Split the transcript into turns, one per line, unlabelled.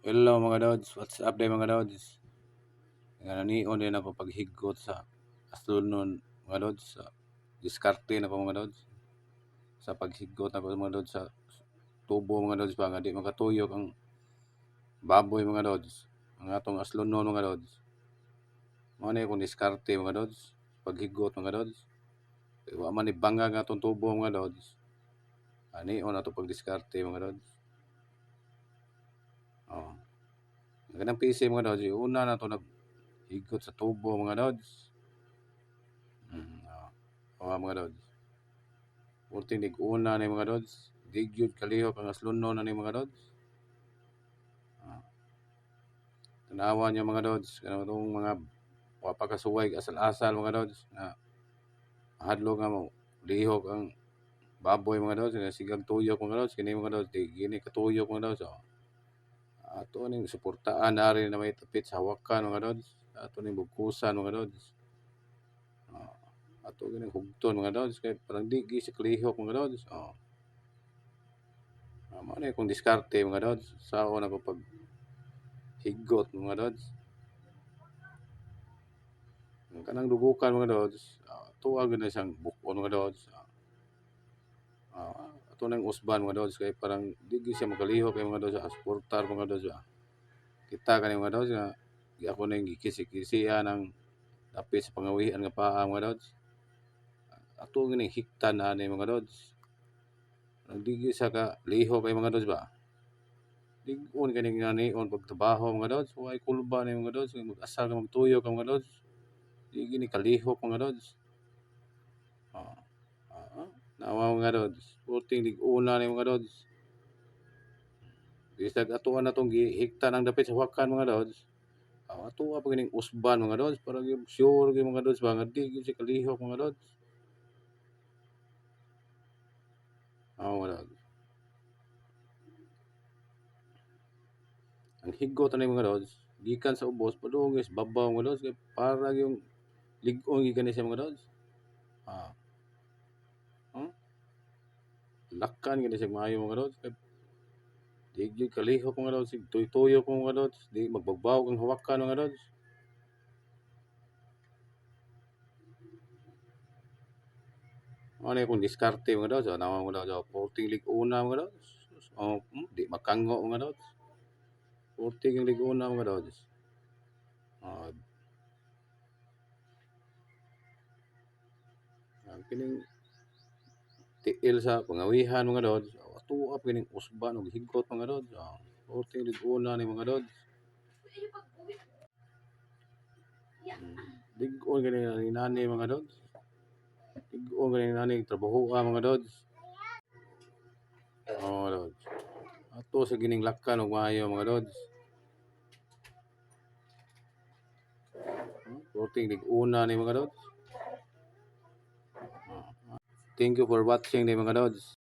Hello mga lods, what's up day mga lods? Nanion din ako paghigot sa astronon mga lods, sa diskarte na ko mga lods. Sa paghigot na ko mga lods sa tubo mga lods pa nga di makatuyok ang baboy mga lods. Ang atong astronon mga lods. Mao na akong diskarte mga lods, paghigot mga lods. Wa man ni bangag nga atong tubo mga lods. Ani on ato pagdiskarte mga lods. Oh. Ganang PC mga lods, una na to naghigot sa tubo mga lods. Mga lods. Ulting tig-una ni mga lods. Di gyud kalihok ang aslunon na ni mga lods. Tanawan niya mga lods. Kaya itong mga wapakasuway asal-asal mga lods. Na hadlo nga mo. Lihok ang baboy mga lods. Sigang tuyok mga lods. Kini mga lods. Di gini katuyok mga lods. Ato ning suportaan na rin na may tapit sa hawakan mga lods. Ato ning bugkusan mga lods. Ato gining hugton mga lods. Kaya parang di gisi kalihok mga lods. Mao na akong diskarte mga lods. Sa ako na ko pag higot mga lods. Kanang dugukan mga lods, tuwa gyud na siyang bukon mga lods. Ato nang usban mga lods kay parang di gyud siya makalihok kay mga lods sa suportar mga lods. Kita kani mga lods nga di ako nang gikisi-kisian ang dapit sa pangawian nga paa mga lods. Ato gining hiktan ani mga lods. Di gyud siya ka lihok kay mga lods ba. Lig-on kani nga nion pagtrabaho mga lods. Way kulba ni mga lods, mag-asa ka magtuyo ka mga lods. Di gini kalihok mga lods. Nawa mga lods. Puting lig-una ni mga lods. Bisag atuan na tong gihikta ng dapit sa wakan mga lods. Atuwa pa gining usban mga lods. Para sure gyud mga lods ba nga di gyud siya kalihok mga lods. Mga lods. Ang higot na mga lods, gikan sa ubos padungis babaw mga lods kay para yung lig-on gyud siya mga lods. Lakan gyud siya maayo mga lods. Di gyud kalihok mga lods, tuyok mga lods, di magbagbaw ang hawakan mga lods. Ano akong diskarte mga lods, nawa mga lods, porting lig-una mga lods. Di makango mga lods. Porting lig-una mga lods. Kining tiil sa pangawihan mga lods, tuwa pa kining usban ug higot mga lods. Porting lig-una ni mga lods. Lig-on gani nani mga lods. Lig-on gani nani trabahoa mga lods. Lods. Ato sa gining lakan ug maayo mga lods. Porting lig-una ni mga lods. Thank you for watching ni mga lods.